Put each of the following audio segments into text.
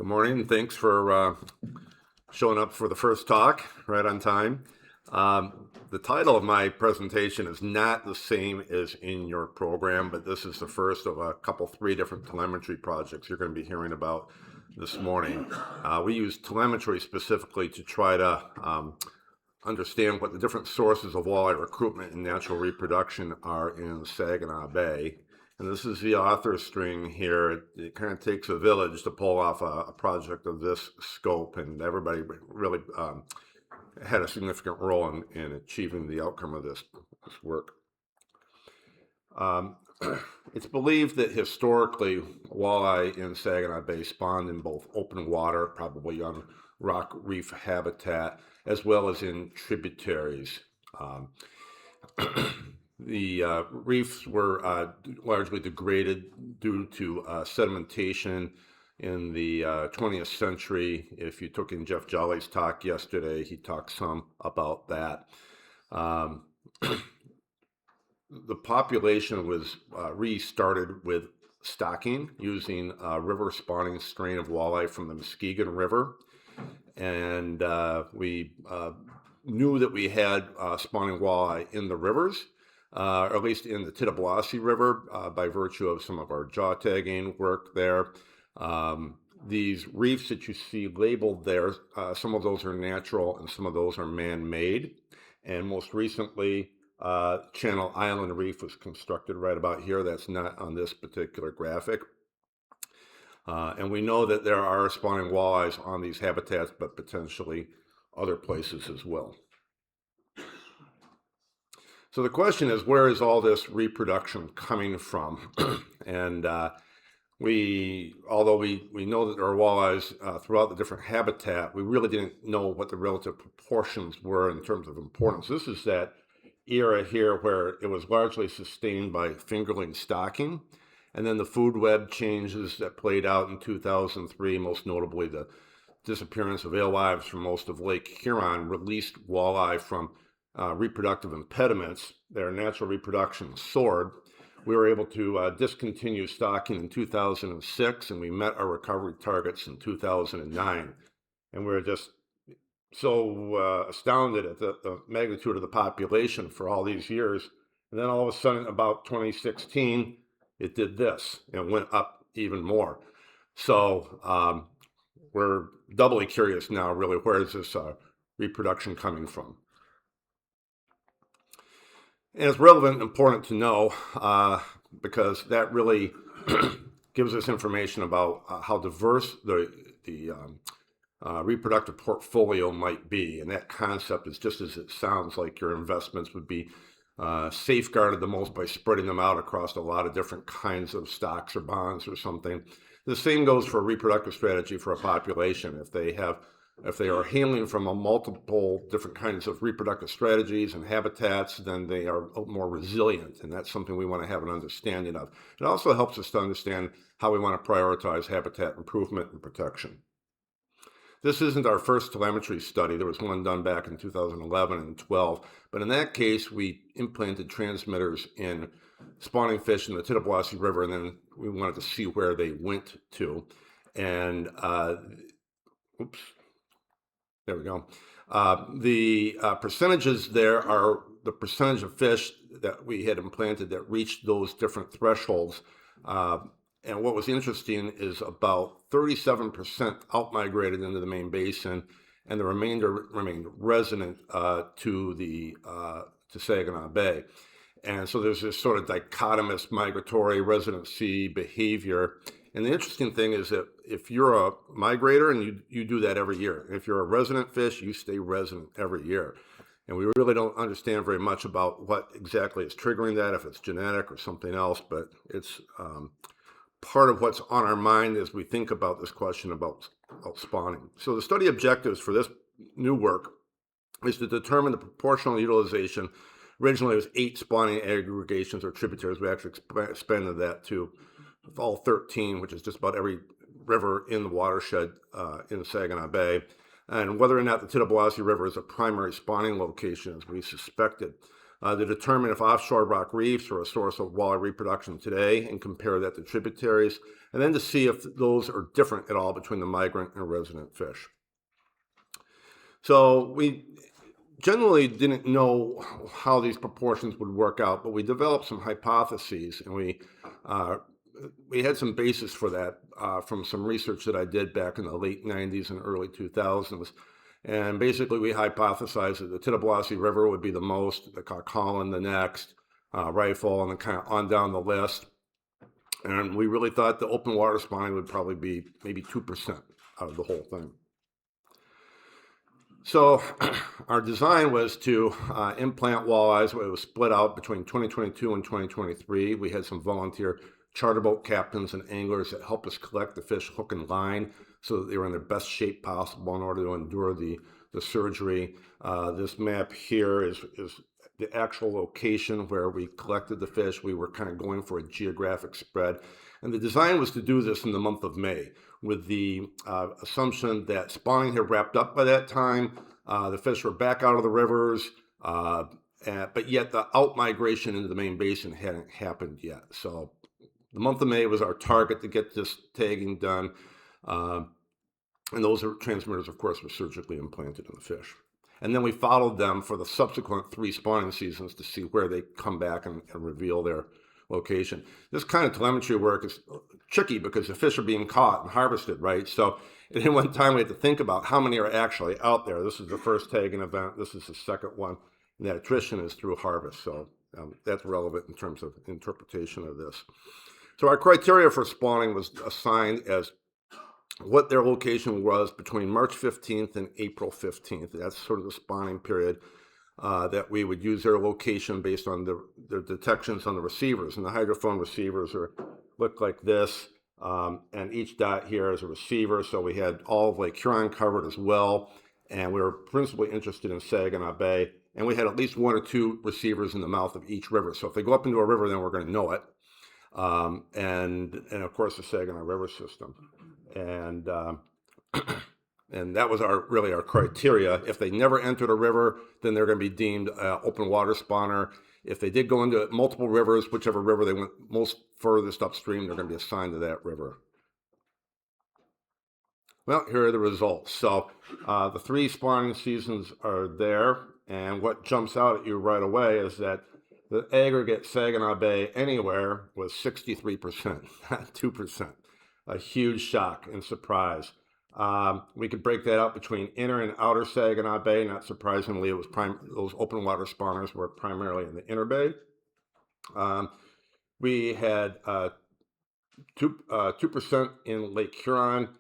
Good morning, and thanks for showing up for the first talk right on time. The title of my presentation is not the same as in your program, but this is the first of three different telemetry projects you're going to be hearing about this morning. We use telemetry specifically to try to understand what the different sources of walleye recruitment and natural reproduction are in Saginaw Bay. And this is the author string here. It kind of takes a village to pull off a project of this scope, and everybody really had a significant role in achieving the outcome of this work. It's believed that historically walleye in Saginaw Bay spawned in both open water, probably on rock reef habitat, as well as in tributaries. The reefs were largely degraded due to sedimentation in the 20th century. If you took in Jeff Jolly's talk yesterday, he talked some about that. The population was restarted with stocking using a river spawning strain of walleye from the Muskegon River. And we knew that we had spawning walleye in the rivers, or at least in the Tittabawassee River, by virtue of some of our jaw tagging work there. These reefs that you see labeled there, some of those are natural and some of those are man-made. And most recently, Channel Island Reef was constructed right about here. That's not on this particular graphic. And we know that there are spawning walleyes on these habitats, but potentially other places as well. So the question is, where is all this reproduction coming from? And although we know that there are walleyes throughout the different habitat, we really didn't know what the relative proportions were in terms of importance. This is that era here where it was largely sustained by fingerling stocking. And then the food web changes that played out in 2003, most notably the disappearance of alewives from most of Lake Huron, released walleye from reproductive impediments. Their natural reproduction soared. We were able to discontinue stocking in 2006, and we met our recovery targets in 2009. And we were just so astounded at the magnitude of the population for all these years. And then all of a sudden, about 2016, it did this and went up even more. So we're doubly curious now, really, where is this reproduction coming from? And it's relevant and important to know because that really gives us information about how diverse the reproductive portfolio might be. And that concept is just as it sounds, like your investments would be safeguarded the most by spreading them out across a lot of different kinds of stocks or bonds or something. The same goes for a reproductive strategy for a population. If they are hailing from multiple different kinds of reproductive strategies and habitats, then they are more resilient, and that's something we want to have an understanding of. It also helps us to understand how we want to prioritize habitat improvement and protection. This isn't our first telemetry study. There was one done back in 2011 and 12, but in that case, we implanted transmitters in spawning fish in the Tittabawassee River, and then we wanted to see where they went to. And, oops, there we go. The percentages there are the percentage of fish that we had implanted that reached those different thresholds. And what was interesting is about 37% outmigrated into the main basin, and the remainder remained resident to Saginaw Bay. And so there's this sort of dichotomous migratory residency behavior. And the interesting thing is that if you're a migrator, and you do that every year, if you're a resident fish, you stay resident every year. And we really don't understand very much about what exactly is triggering that, if it's genetic or something else, but it's part of what's on our mind as we think about this question about spawning. So the study objectives for this new work is to determine the proportional utilization. Originally, it was 8 spawning aggregations or tributaries. We actually expanded that to all 13, which is just about every river in the watershed in Saginaw Bay, and whether or not the Tittabawassee River is a primary spawning location, as we suspected. to determine if offshore rock reefs are a source of walleye reproduction today and compare that to tributaries, and then to see if those are different at all between the migrant and resident fish. So we generally didn't know how these proportions would work out, but we developed some hypotheses, and we had some basis for that from some research that I did back in the late 90s and early 2000s. And basically, we hypothesized that the Tittabawassee River would be the most, the Kakaalin the next, Rifle, and then kind of on down the list. And we really thought the open water spawning would probably be maybe 2% out of the whole thing. So our design was to implant walleyes. It was split out between 2022 and 2023. We had some volunteer charter boat captains and anglers that helped us collect the fish hook and line so that they were in their best shape possible in order to endure the surgery. This map here is the actual location where we collected the fish. We were kind of going for a geographic spread. And the design was to do this in the month of May with the assumption that spawning had wrapped up by that time. The fish were back out of the rivers, but yet the out-migration into the main basin hadn't happened yet. So the month of May was our target to get this tagging done. And those transmitters, of course, were surgically implanted in the fish. And then we followed them for the subsequent 3 spawning seasons to see where they come back and reveal their location. This kind of telemetry work is tricky because the fish are being caught and harvested, right? So at any one time, we had to think about how many are actually out there. This is the first tagging event. This is the second one. And that attrition is through harvest. So that's relevant in terms of interpretation of this. So our criteria for spawning was assigned as what their location was between March 15th and April 15th. That's sort of the spawning period that we would use their location based on their detections on the receivers. And the hydrophone receivers look like this. And each dot here is a receiver. So we had all of Lake Huron covered as well. And we were principally interested in Saginaw Bay. And we had at least 1 or 2 receivers in the mouth of each river. So if they go up into a river, then we're going to know it. And of course the Saginaw River system. And and that was really our criteria. If they never entered a river, then they're going to be deemed open water spawner. If they did go into multiple rivers, whichever river they went most furthest upstream, they're going to be assigned to that river. Well, here are the results. So the 3 spawning seasons are there, and what jumps out at you right away is that the aggregate Saginaw Bay anywhere was 63%, not 2%. A huge shock and surprise. We could break that out between inner and outer Saginaw Bay. Not surprisingly, it was those open water spawners were primarily in the inner bay. We had 2% in Lake Huron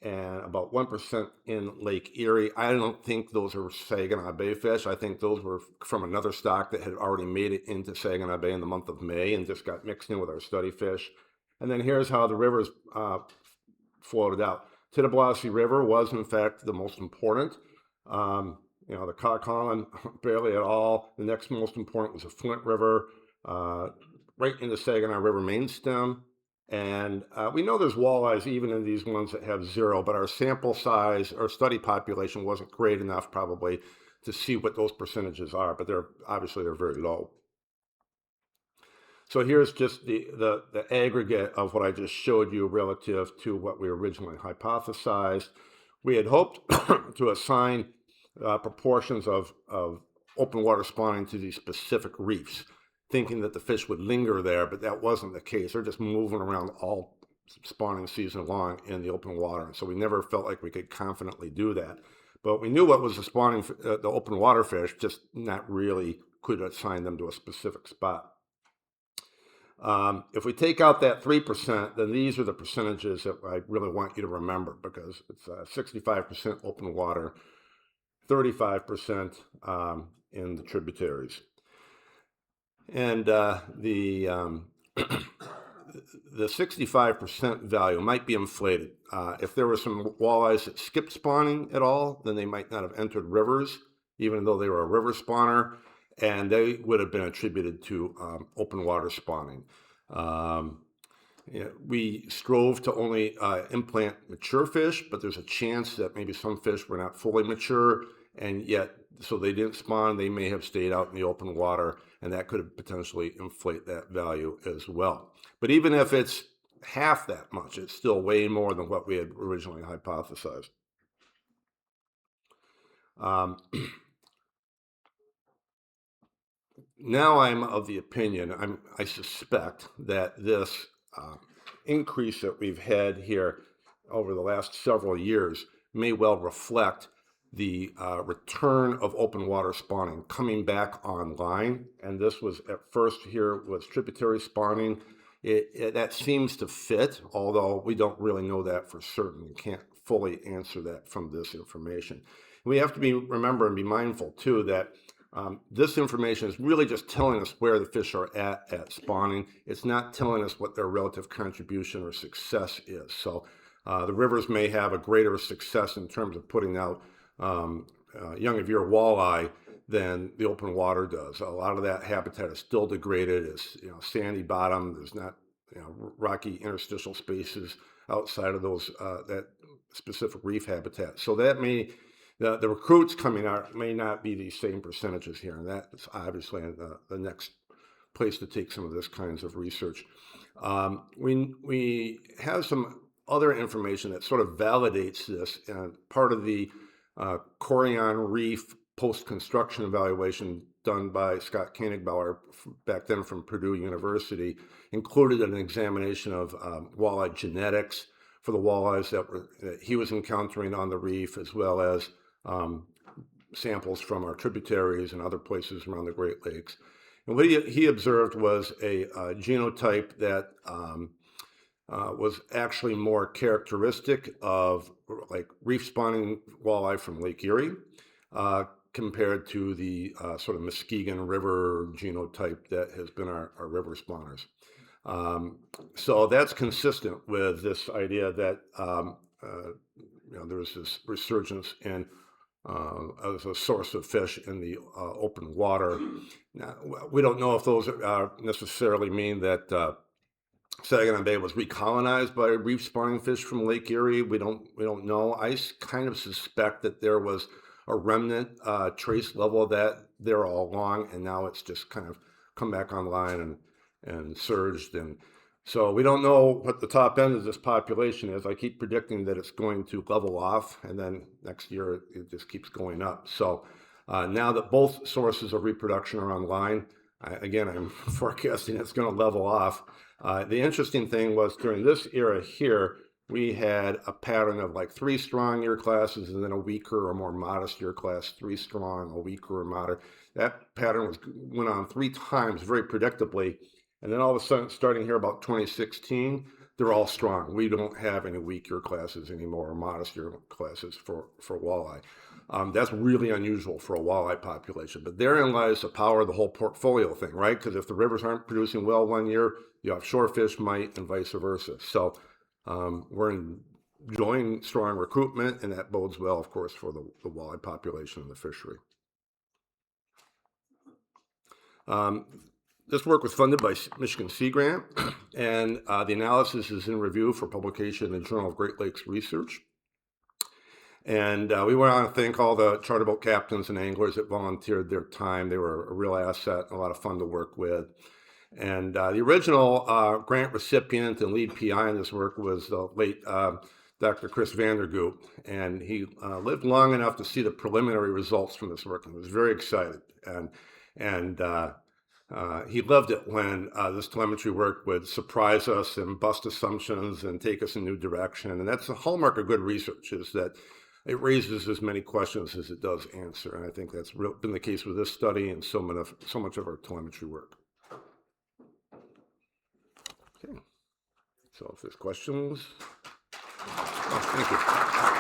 and about 1% in Lake Erie. I don't think those are Saginaw Bay fish. I think those were from another stock that had already made it into Saginaw Bay in the month of May and just got mixed in with our study fish. And then here's how the rivers floated out. Tittabawassee River was, in fact, the most important. The Kakaalin, barely at all. The next most important was the Flint River, right in the Saginaw River main stem. And we know there's walleyes even in these ones that have 0, but our sample size, our study population wasn't great enough probably to see what those percentages are, but obviously they're very low. So here's just the aggregate of what I just showed you relative to what we originally hypothesized. We had hoped to assign proportions of open water spawning to these specific reefs, thinking that the fish would linger there, but that wasn't the case. They're just moving around all spawning season long in the open water. So we never felt like we could confidently do that. But we knew what was the spawning, the open water fish, just not really could assign them to a specific spot. If we take out that 3%, then these are the percentages that I really want you to remember, because it's 65% open water, 35% in the tributaries. And the 65% value might be inflated. If there were some walleyes that skipped spawning at all, then they might not have entered rivers, even though they were a river spawner, and they would have been attributed to open water spawning. We strove to only implant mature fish, but there's a chance that maybe some fish were not fully mature, and yet so they didn't spawn. They may have stayed out in the open water, and that could potentially inflate that value as well. But even if it's half that much, it's still way more than what we had originally hypothesized. Now I'm of the opinion, I suspect that this increase that we've had here over the last several years may well reflect the return of open water spawning coming back online. And this was at first here was tributary spawning. That seems to fit, although we don't really know that for certain. We can't fully answer that from this information. We have to remember and be mindful too that this information is really just telling us where the fish are at spawning. It's not telling us what their relative contribution or success is. So the rivers may have a greater success in terms of putting out young of year walleye than the open water does. A lot of that habitat is still degraded. It's sandy bottom. There's not rocky interstitial spaces outside of those that specific reef habitat. So that may the recruits coming out may not be these same percentages here, and that's obviously the next place to take some of this kinds of research. We have some other information that sort of validates this, and part of the Corian Reef post-construction evaluation done by Scott Koenigbauer back then from Purdue University included an examination of walleye genetics for the walleyes that he was encountering on the reef, as well as samples from our tributaries and other places around the Great Lakes. And what he observed was a genotype that was actually more characteristic of like reef spawning walleye from Lake Erie compared to the sort of Muskegon River genotype that has been our river spawners. So that's consistent with this idea that there's this resurgence in as a source of fish in the open water. Now, we don't know if those necessarily mean that Saginaw Bay was recolonized by reef spawning fish from Lake Erie. We don't know. I kind of suspect that there was a remnant trace level of that there all along, and now it's just kind of come back online and surged. And so we don't know what the top end of this population is. I keep predicting that it's going to level off, and then next year it just keeps going up. So now that both sources of reproduction are online, again, I'm forecasting it's going to level off. The interesting thing was during this era here, we had a pattern of like 3 strong year classes and then a weaker or more modest year class, 3 strong, a weaker or moderate. That pattern went on 3 times very predictably. And then all of a sudden, starting here about 2016, they're all strong. We don't have any weak year classes anymore, or modest year classes for walleye. That's really unusual for a walleye population. But therein lies the power of the whole portfolio thing, right? Because if the rivers aren't producing well one year, the offshore fish might, and vice versa. So we're enjoying strong recruitment, and that bodes well, of course, for the walleye population in the fishery. This work was funded by Michigan Sea Grant, and the analysis is in review for publication in the Journal of Great Lakes Research. And we want to thank all the charter boat captains and anglers that volunteered their time. They were a real asset, a lot of fun to work with. And the original grant recipient and lead PI in this work was the late Dr. Chris Vandergoop, and he lived long enough to see the preliminary results from this work and was very excited. And he loved it when this telemetry work would surprise us and bust assumptions and take us in a new direction. And that's the hallmark of good research, is that it raises as many questions as it does answer. And I think that's been the case with this study and so much of our telemetry work. Okay, so if there's questions, thank you.